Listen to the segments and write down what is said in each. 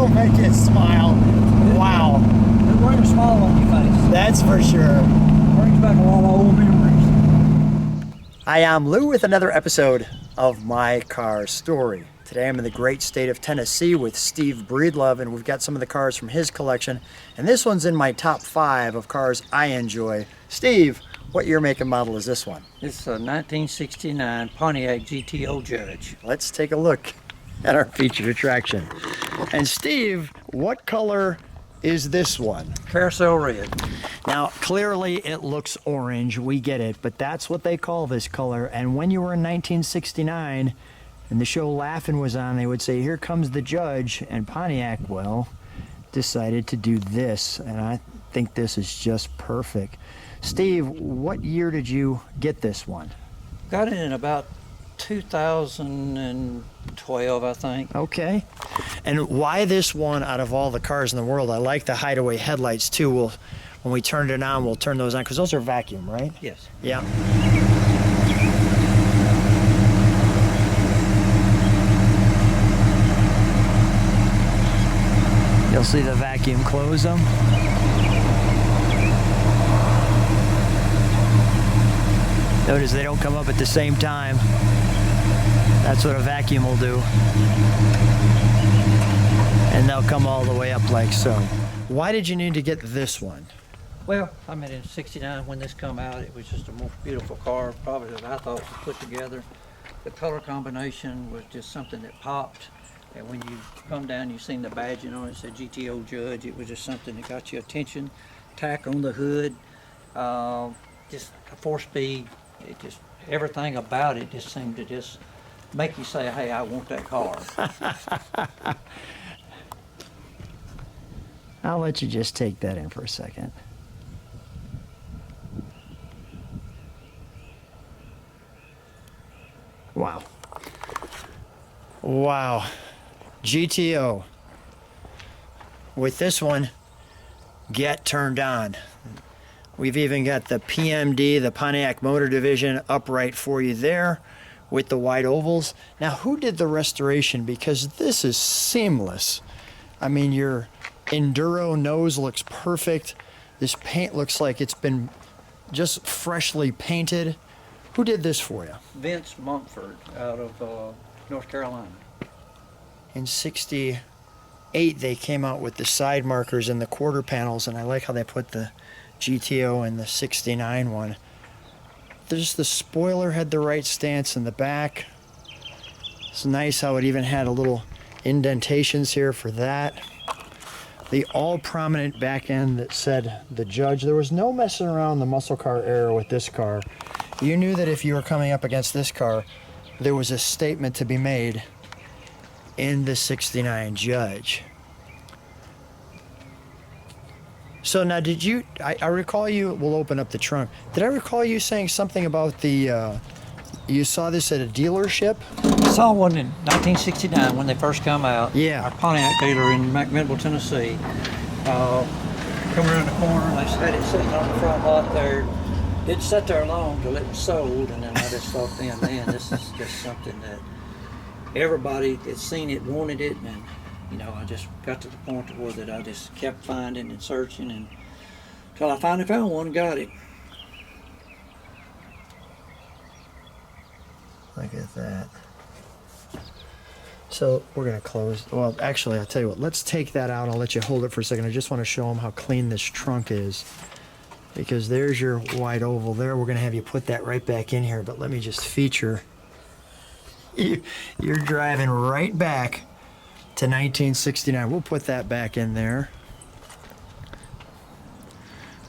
It'll make you smile. Wow. It'll bring a smile on your face. That's for sure. Brings back a lot of old memories. Hi, I'm Lou with another episode of My Car Story. Today I'm in the great state of Tennessee with Steve Breedlove, and we've got some of the cars from his collection. And this one's in my top 5 of cars I enjoy. Steve, what year, make, and model is this one? It's a 1969 Pontiac GTO Judge. Let's take a look at our featured attraction. And Steve, what color is this one? Carousel Red. Now, clearly it looks orange, we get it, but that's what they call this color. And when you were in 1969 and the show Laugh-In was on, they would say, here comes the Judge, and Pontiac, well, decided to do this, and I think this is just perfect. Steve, what year did you get this one? Got it in about 2012, I think. Okay. And why this one out of all the cars in the world? I like the hideaway headlights too. When we turn it on, we'll turn those on because those are vacuum, right? Yes. Yeah. You'll see the vacuum close them. Notice they don't come up at the same time. That's what a vacuum will do. And they'll come all the way up like so. Why did you need to get this one? Well, I mean, in '69 when this come out, it was just a most beautiful car, probably that I thought was put together. The color combination was just something that popped. And when you come down, you seen the badging on it, it said GTO Judge. It was just something that got your attention. Tack on the hood, just a 4-speed. It just, everything about it just seemed to just make you say, hey, I want that car. I'll let you just take that in for a second. Wow. Wow. GTO. With this one, get turned on. We've even got the PMD, the Pontiac Motor Division, upright for you there with the white ovals. Now, who did the restoration? Because this is seamless. I mean, your Enduro nose looks perfect. This paint looks like it's been just freshly painted. Who did this for you? Vince Mumford out of North Carolina. In '68, they came out with the side markers and the quarter panels, and I like how they put the GTO in the '69 one. There's the spoiler had the right stance in the back. It's nice how it even had a little indentations here for that. The all prominent back end that said the Judge. There was no messing around the muscle car era with this car. You knew that if you were coming up against this car, there was a statement to be made in the '69 Judge. So now, did you, I recall you, we'll open up the trunk. Did I recall you saying something about the, you saw this at a dealership? I saw one in 1969 when they first come out. Yeah. Our Pontiac dealer in McMinnville, Tennessee. Come around the corner, they had it sitting on the front lot there. Didn't sit there long till it was sold, and then I just thought, man, this is just something that everybody that's seen it wanted it, and you know, I just got to the point to where that I just kept finding and searching, and until I finally found one and got it. Look at that. So we're gonna close, well, actually, I'll tell you what, let's take that out. I'll let you hold it for a second. I just wanna show them how clean this trunk is, because there's your white oval there. We're gonna have you put that right back in here, but let me just feature. You're driving right back to 1969. We'll put that back in there.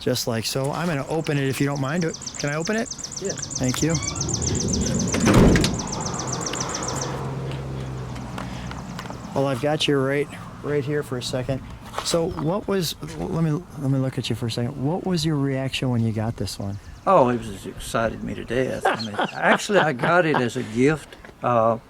Just like so. I'm going to open it if you don't mind. Can I open it? Yeah. Thank you. Well, I've got you right here for a second. So what was, let me look at you for a second. What was your reaction when you got this one? Oh, it was excited me to death. I mean, actually, I got it as a gift.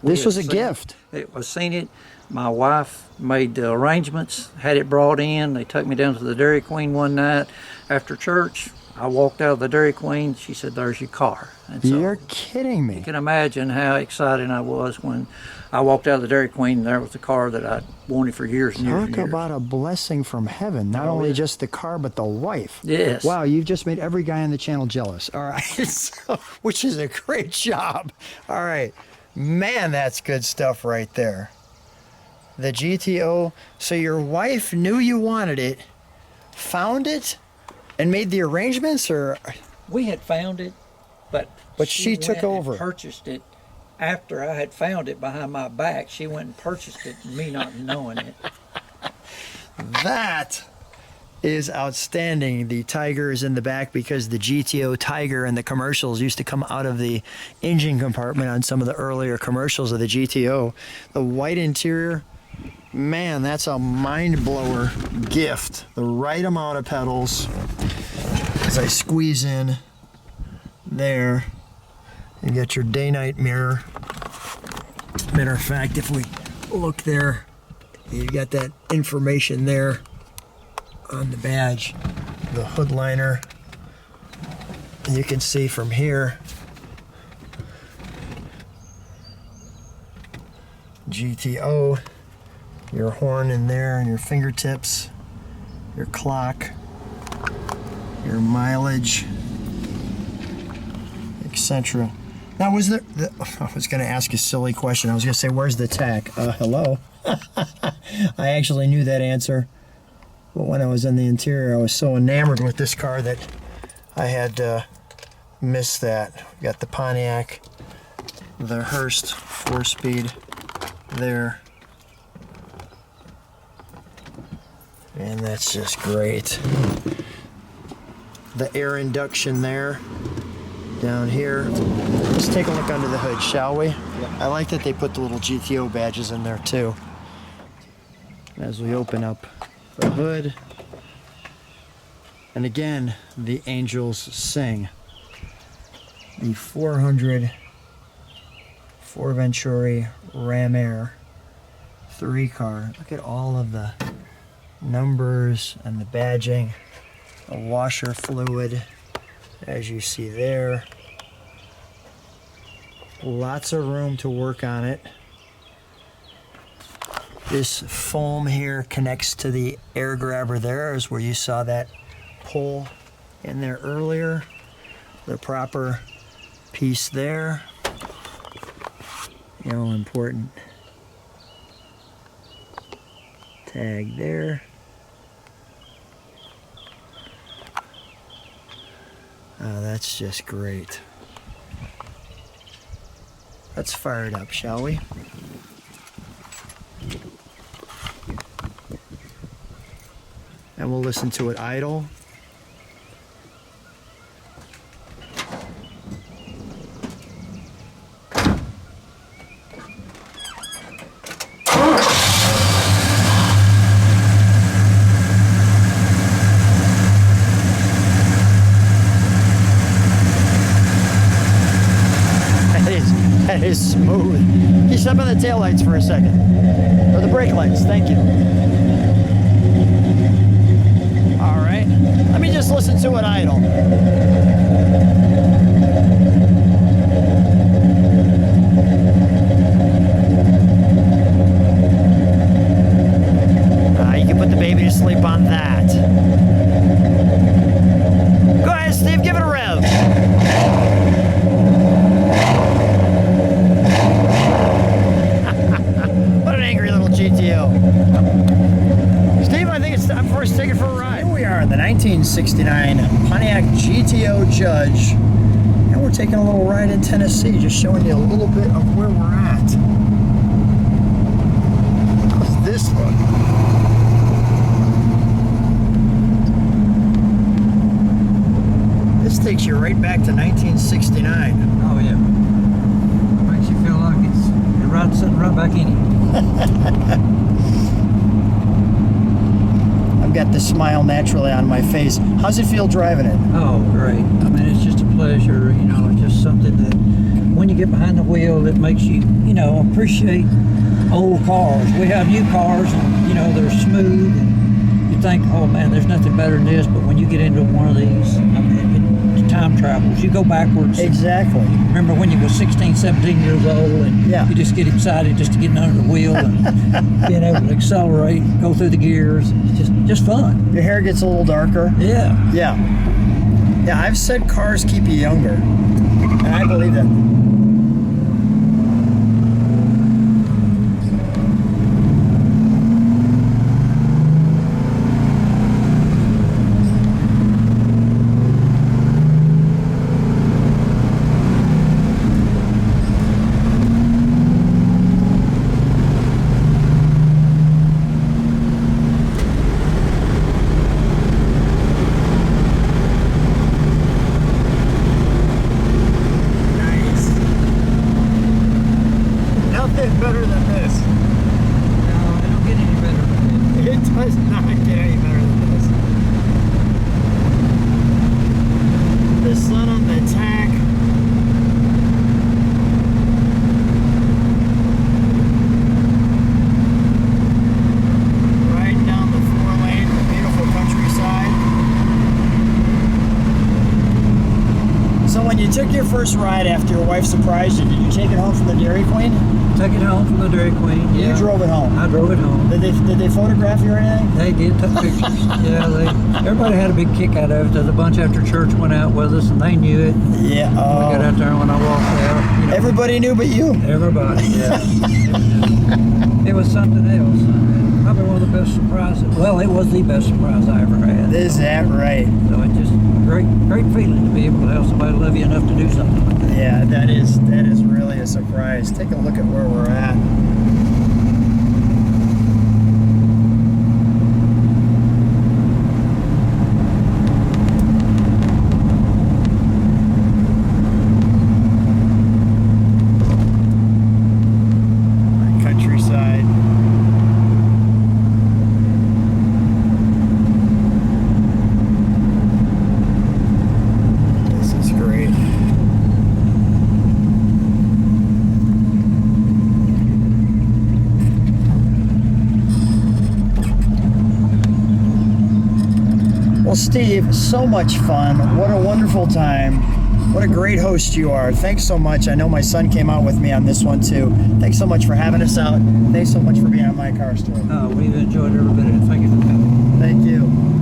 This was a gift. It was seen it. My wife made the arrangements, had it brought in. They took me down to the Dairy Queen one night after church, I walked out of the Dairy Queen. She said, "There's your car." And so You're kidding me. you can imagine how excited I was when I walked out of the Dairy Queen and there was the car that I wanted for years and years and Talk years. about a blessing from heaven. Not only yeah. just the car, but the wife. Yes. Wow, you've just made every guy on the channel jealous. All right. So, which is a great job. All right. Man, that's good stuff right there. The GTO. So your wife knew you wanted it, found it, and made the arrangements, or? We had found it, but she took went and over. purchased it after I had found it behind my back. She went and purchased it, me not knowing it. That is outstanding. The Tiger is in the back because the GTO Tiger and the commercials used to come out of the engine compartment on some of the earlier commercials of the GTO. The white interior, man, that's a mind blower gift. The right amount of pedals. As I squeeze in there, you get your day-night mirror. Matter of fact, if we look there, you got that information there on the badge, the hood liner. And you can see from here, GTO, your horn in there and your fingertips, your clock, your mileage, etc. Now, was there, I was going to ask a silly question. I was going to say, where's the tach? Hello? I actually knew that answer. But when I was in the interior, I was so enamored with this car that I had missed that. We got the Pontiac, the Hearst 4-speed there. And that's just great. The air induction there, down here. Let's take a look under the hood, shall we? Yeah. I like that they put the little GTO badges in there too. As we open up the hood, and again, the angels sing. The 400 Ford Venturi Ram Air 3-car. Look at all of the numbers and the badging. A washer fluid, as you see there. Lots of room to work on it. This foam here connects to the air grabber there, is where you saw that pull in there earlier. The proper piece there. You know, important tag there. Oh, that's just great. Let's fire it up, shall we? And we'll listen to it idle. That is smooth. Can you step on the taillights for a second? Or the brake lights, thank you. All right, let me just listen to it idle. You can put the baby to sleep on that. Go ahead, Steve, give it a rev. GTO. Steve, I think it's time for us to take it for a ride. Here we are in the 1969 Pontiac GTO Judge, and we're taking a little ride in Tennessee, just showing you a little bit of where we're at. How's this look? This takes you right back to 1969. Oh yeah. Makes you feel like you're sitting right back in it. I've got the smile naturally on my face. How's it feel driving it? Oh, great. I mean, it's just a pleasure, you know, it's just something that when you get behind the wheel, it makes you, you know, appreciate old cars. We have new cars, and, you know, they're smooth, and you think, oh man, there's nothing better than this, but when you get into one of these, I mean, travels. You go backwards. Exactly. Remember when you were 16, 17 years old and Yeah. you just get excited just to get under the wheel and being able to accelerate, go through the gears. It's just fun. Your hair gets a little darker. Yeah. Yeah. Yeah, I've said cars keep you younger. And I believe that. Better than this. No, it don't get any better than It does not get any better than this. The sun on the tack. Riding down the 4-lane, the beautiful countryside. So when you took your first ride after your wife surprised you, did you take it home from the Dairy Queen? Took it home from the Dairy Queen. Yeah. You drove it home. I drove it home. Did they photograph you or anything? They did take pictures. Yeah, everybody had a big kick out of it. There's a bunch after church went out with us, and they knew it. Yeah. We got out there when I walked out. You know, Everybody knew but you. everybody, yeah. It was something else. Probably one of the best surprises. Well, it was the best surprise I ever had. Is that right? So it's just a great feeling to be able to have somebody love you enough to do something like that. Yeah, that is really a surprise. Take a look at where we're at. Countryside. This is great. Well, Steve, so much fun. What a wonderful time. What a great host you are. Thanks so much. I know my son came out with me on this one too. Thanks so much for having us out. Thanks so much for being on My Car Story. We've enjoyed every bit of it. Thank you for coming. Thank you.